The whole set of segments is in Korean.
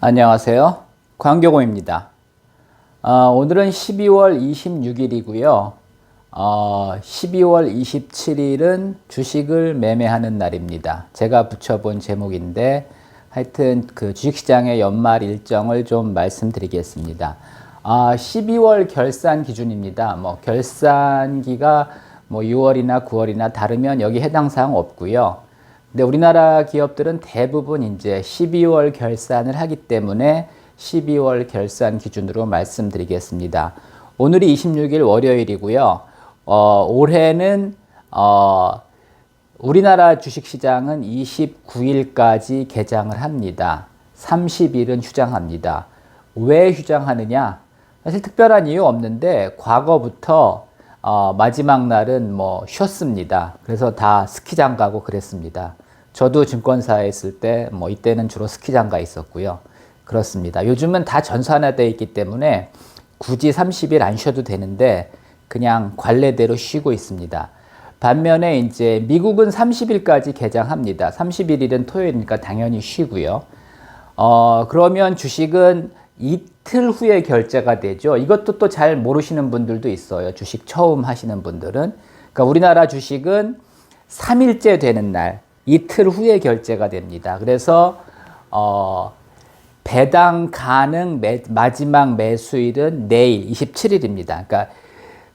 안녕하세요. 광교공입니다. 오늘은 12월 26일이고요. 12월 27일은 주식을 매매하는 날입니다. 제가 붙여본 제목인데 하여튼 그 주식시장의 연말 일정을 좀 말씀드리겠습니다. 12월 결산 기준입니다. 결산기가 6월이나 9월이나 다르면 여기 해당 사항 없고요. 근데 우리나라 기업들은 대부분 이제 12월 결산을 하기 때문에 12월 결산 기준으로 말씀드리겠습니다. 오늘이 26일 월요일이고요. 올해는 우리나라 주식시장은 29일까지 개장을 합니다. 30일은 휴장합니다. 왜 휴장하느냐? 사실 특별한 이유 없는데 과거부터 마지막 날은 쉬었습니다. 그래서 다 스키장 가고 그랬습니다. 저도 증권사에 있을 때 이때는 주로 스키장 가 있었고요. 그렇습니다. 요즘은 다 전산화되어 있기 때문에 굳이 30일 안 쉬어도 되는데 그냥 관례대로 쉬고 있습니다. 반면에 이제 미국은 30일까지 개장합니다. 31일은 토요일이니까 당연히 쉬고요. 그러면 주식은 이틀 후에 결제가 되죠. 이것도 또 잘 모르시는 분들도 있어요. 주식 처음 하시는 분들은. 그러니까 우리나라 주식은 3일째 되는 날, 이틀 후에 결제가 됩니다. 그래서 배당 가능 마지막 매수일은 내일 27일입니다. 그러니까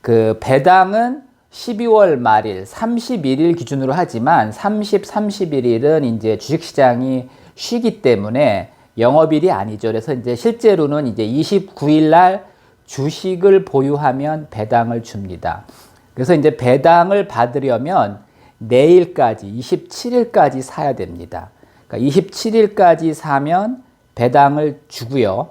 그 배당은 12월 말일 31일 기준으로 하지만 30, 31일은 이제 주식시장이 쉬기 때문에 영업일이 아니죠. 그래서 이제 실제로는 이제 29일 날 주식을 보유하면 배당을 줍니다. 그래서 이제 배당을 받으려면 내일까지 27일까지 사야 됩니다. 그러니까 27일까지 사면 배당을 주고요.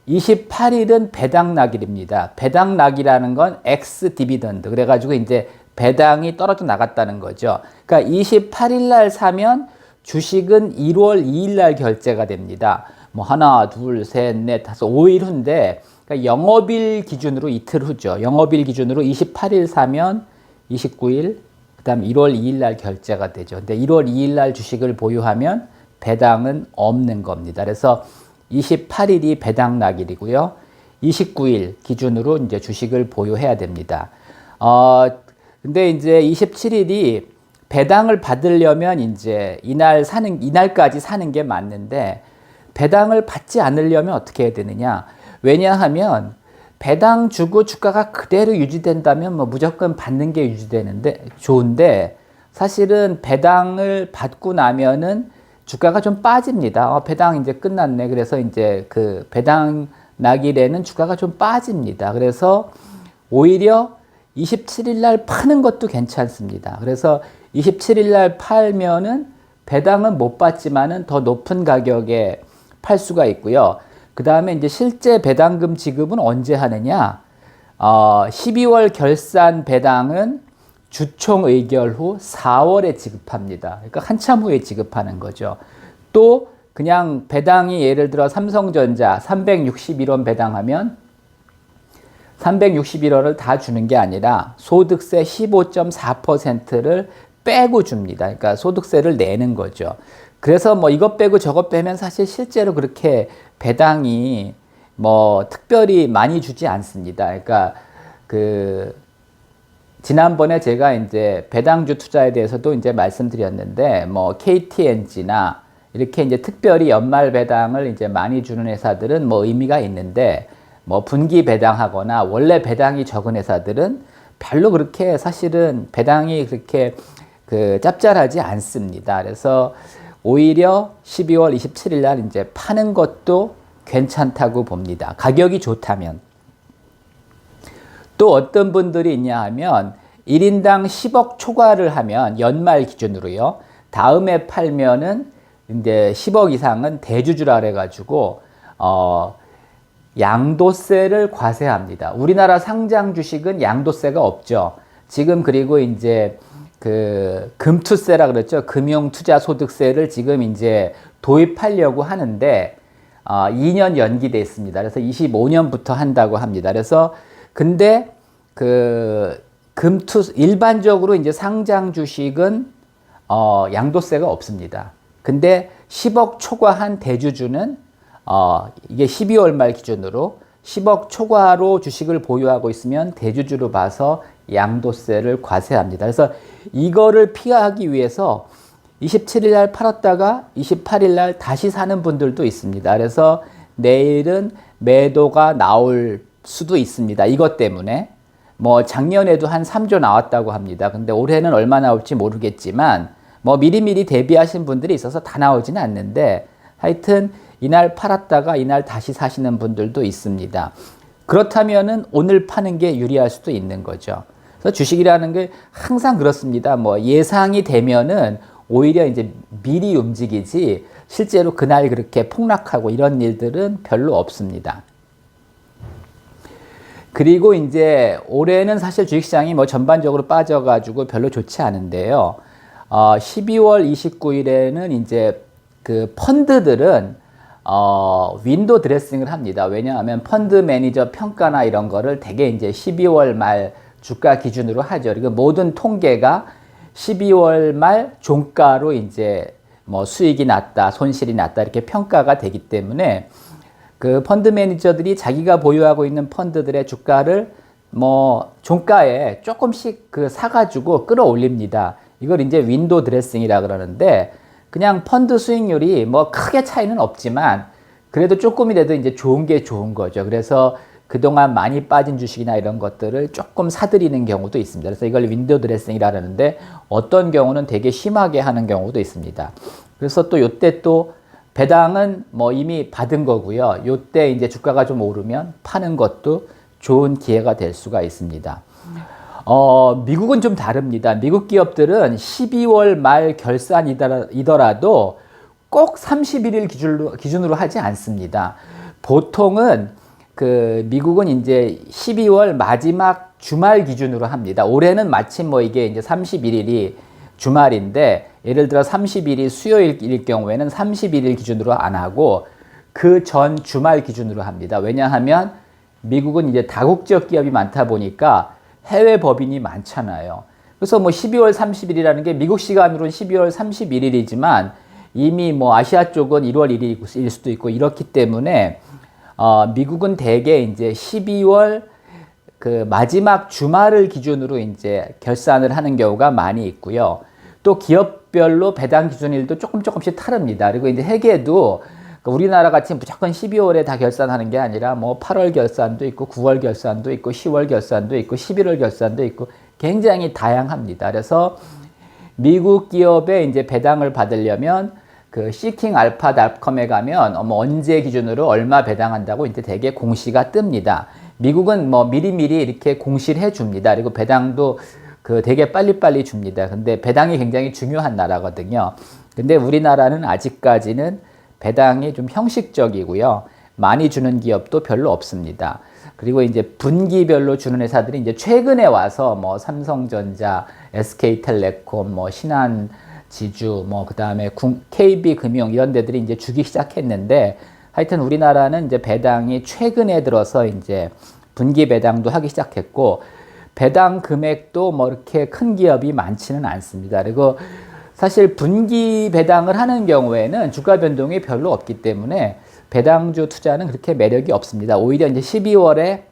28일은 배당락일입니다. 배당락이라는 건 엑스 디비던드. 그래가지고 이제 배당이 떨어져 나갔다는 거죠. 그러니까 28일 날 사면 주식은 1월 2일 날 결제가 됩니다. 하나, 둘, 셋, 넷, 다섯, 5일 후인데, 그러니까 영업일 기준으로 이틀 후죠. 영업일 기준으로 28일 사면 29일, 그 다음 1월 2일 날 결제가 되죠. 근데 1월 2일 날 주식을 보유하면 배당은 없는 겁니다. 그래서 28일이 배당락일이고요. 29일 기준으로 이제 주식을 보유해야 됩니다. 근데 이제 27일이 배당을 받으려면 이제 이날까지 사는 게 맞는데 배당을 받지 않으려면 어떻게 해야 되느냐? 왜냐하면 배당 주고 주가가 그대로 유지된다면 무조건 받는 게 유지되는데 좋은데 사실은 배당을 받고 나면은 주가가 좀 빠집니다. 배당 이제 끝났네. 그래서 이제 그 배당 낙일에는 주가가 좀 빠집니다. 그래서 오히려 27일 날 파는 것도 괜찮습니다. 그래서 27일 날 팔면은 배당은 못 받지만은 더 높은 가격에 팔 수가 있고요. 그 다음에 이제 실제 배당금 지급은 언제 하느냐? 12월 결산 배당은 주총 의결 후 4월에 지급합니다. 그러니까 한참 후에 지급하는 거죠. 또 그냥 배당이 예를 들어 삼성전자 361원 배당하면 361원을 다 주는 게 아니라 소득세 15.4%를 빼고 줍니다. 그러니까 소득세를 내는 거죠. 그래서 이것 빼고 저것 빼면 사실 실제로 그렇게 배당이 특별히 많이 주지 않습니다. 그러니까 지난번에 제가 이제 배당주 투자에 대해서도 이제 말씀드렸는데 KTNG나 이렇게 이제 특별히 연말 배당을 이제 많이 주는 회사들은 의미가 있는데 분기 배당하거나 원래 배당이 적은 회사들은 별로 그렇게 사실은 배당이 그렇게 짭짤하지 않습니다. 그래서 오히려 12월 27일 날 이제 파는 것도 괜찮다고 봅니다. 가격이 좋다면. 또 어떤 분들이 있냐 하면 1인당 10억 초과를 하면 연말 기준으로요. 다음에 팔면은 이제 10억 이상은 대주주라 그래가지고 양도세를 과세합니다. 우리나라 상장 주식은 양도세가 없죠. 지금 그리고 이제 금투세라 그랬죠. 금융투자소득세를 지금 이제 도입하려고 하는데 2년 연기됐습니다. 그래서 25년부터 한다고 합니다. 그래서 근데 일반적으로 이제 상장 주식은 양도세가 없습니다. 근데 10억 초과한 대주주는 이게 12월 말 기준으로 10억 초과로 주식을 보유하고 있으면 대주주로 봐서 양도세를 과세합니다. 그래서 이거를 피하기 위해서 27일 날 팔았다가 28일 날 다시 사는 분들도 있습니다. 그래서 내일은 매도가 나올 수도 있습니다. 이것 때문에. 뭐 작년에도 한 3조 나왔다고 합니다. 근데 올해는 얼마 나올지 모르겠지만 뭐 미리미리 대비하신 분들이 있어서 다 나오지는 않는데 하여튼 이날 팔았다가 이날 다시 사시는 분들도 있습니다. 그렇다면은 오늘 파는 게 유리할 수도 있는 거죠. 그래서 주식이라는 게 항상 그렇습니다. 뭐 예상이 되면은 오히려 이제 미리 움직이지 실제로 그날 그렇게 폭락하고 이런 일들은 별로 없습니다. 그리고 이제 올해는 사실 주식시장이 뭐 전반적으로 빠져가지고 별로 좋지 않은데요. 12월 29일에는 이제 그 펀드들은 윈도우 드레싱을 합니다. 왜냐하면 펀드 매니저 평가나 이런 거를 대개 이제 12월 말 주가 기준으로 하죠. 그리고 모든 통계가 12월 말 종가로 이제 뭐 수익이 났다, 손실이 났다 이렇게 평가가 되기 때문에 그 펀드 매니저들이 자기가 보유하고 있는 펀드들의 주가를 뭐 종가에 조금씩 그 사가지고 끌어올립니다. 이걸 이제 윈도우 드레싱이라 그러는데 그냥 펀드 수익률이 뭐 크게 차이는 없지만 그래도 조금이라도 이제 좋은 게 좋은 거죠. 그래서 그동안 많이 빠진 주식이나 이런 것들을 조금 사들이는 경우도 있습니다. 그래서 이걸 윈도우 드레싱이라 하는데 어떤 경우는 되게 심하게 하는 경우도 있습니다. 그래서 또 요때 또 배당은 뭐 이미 받은 거고요. 요때 이제 주가가 좀 오르면 파는 것도 좋은 기회가 될 수가 있습니다. 미국은 좀 다릅니다. 미국 기업들은 12월 말 결산이더라도 꼭 31일 기준으로 하지 않습니다. 보통은 그 미국은 이제 12월 마지막 주말 기준으로 합니다. 올해는 마침 뭐 이게 이제 31일이 주말인데 예를 들어 30일이 수요일일 경우에는 31일 기준으로 안 하고 그 전 주말 기준으로 합니다. 왜냐하면 미국은 이제 다국적 기업이 많다 보니까 해외 법인이 많잖아요. 그래서 뭐 12월 30일이라는 게 미국 시간으로는 12월 31일이지만 이미 뭐 아시아 쪽은 1월 1일일 수도 있고 이렇기 때문에 미국은 대개 이제 12월 그 마지막 주말을 기준으로 이제 결산을 하는 경우가 많이 있고요. 또 기업별로 배당 기준일도 조금씩 다릅니다. 그리고 이제 회계도 우리나라 같이 무조건 12월에 다 결산하는 게 아니라 뭐 8월 결산도 있고 9월 결산도 있고 10월 결산도 있고 11월 결산도 있고 굉장히 다양합니다. 그래서 미국 기업의 이제 배당을 받으려면 그 seekingalpha.com에 가면 언제 기준으로 얼마 배당한다고 이제 대개 공시가 뜹니다. 미국은 뭐 미리미리 이렇게 공시를 해줍니다. 그리고 배당도 그 되게 빨리빨리 줍니다. 근데 배당이 굉장히 중요한 나라거든요. 근데 우리나라는 아직까지는 배당이 좀 형식적이고요. 많이 주는 기업도 별로 없습니다. 그리고 이제 분기별로 주는 회사들이 이제 최근에 와서 뭐 삼성전자, SK텔레콤, 뭐 신한지주, 뭐 그다음에 KB금융 이런 데들이 이제 주기 시작했는데 하여튼 우리나라는 이제 배당이 최근에 들어서 이제 분기 배당도 하기 시작했고 배당 금액도 뭐 이렇게 큰 기업이 많지는 않습니다. 그리고 사실 분기 배당을 하는 경우에는 주가 변동이 별로 없기 때문에 배당주 투자는 그렇게 매력이 없습니다. 오히려 이제 12월에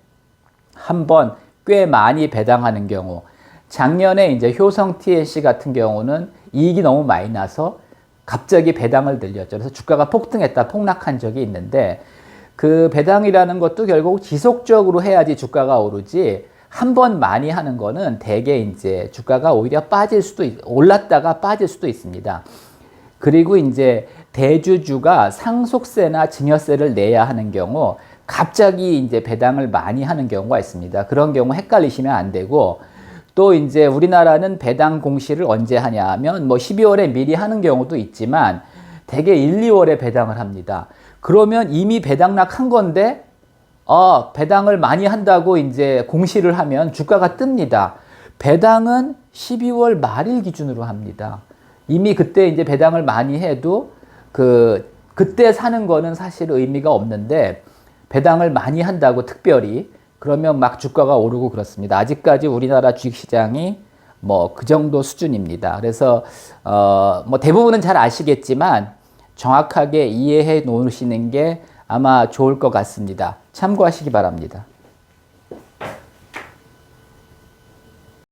한번 꽤 많이 배당하는 경우, 작년에 이제 효성 TNC 같은 경우는 이익이 너무 많이 나서 갑자기 배당을 늘렸죠. 그래서 주가가 폭등했다, 폭락한 적이 있는데 그 배당이라는 것도 결국 지속적으로 해야지 주가가 오르지 한 번 많이 하는 거는 대개 이제 주가가 오히려 올랐다가 빠질 수도 있습니다. 그리고 이제 대주주가 상속세나 증여세를 내야 하는 경우 갑자기 이제 배당을 많이 하는 경우가 있습니다. 그런 경우 헷갈리시면 안 되고 또 이제 우리나라는 배당 공시를 언제 하냐 하면 뭐 12월에 미리 하는 경우도 있지만 대개 1, 2월에 배당을 합니다. 그러면 이미 배당락 한 건데 배당을 많이 한다고 이제 공시를 하면 주가가 뜹니다. 배당은 12월 말일 기준으로 합니다. 이미 그때 이제 배당을 많이 해도 그때 사는 거는 사실 의미가 없는데 배당을 많이 한다고 특별히 그러면 막 주가가 오르고 그렇습니다. 아직까지 우리나라 주식시장이 뭐 그 정도 수준입니다. 그래서 뭐 대부분은 잘 아시겠지만 정확하게 이해해 놓으시는 게 아마 좋을 것 같습니다. 참고하시기 바랍니다.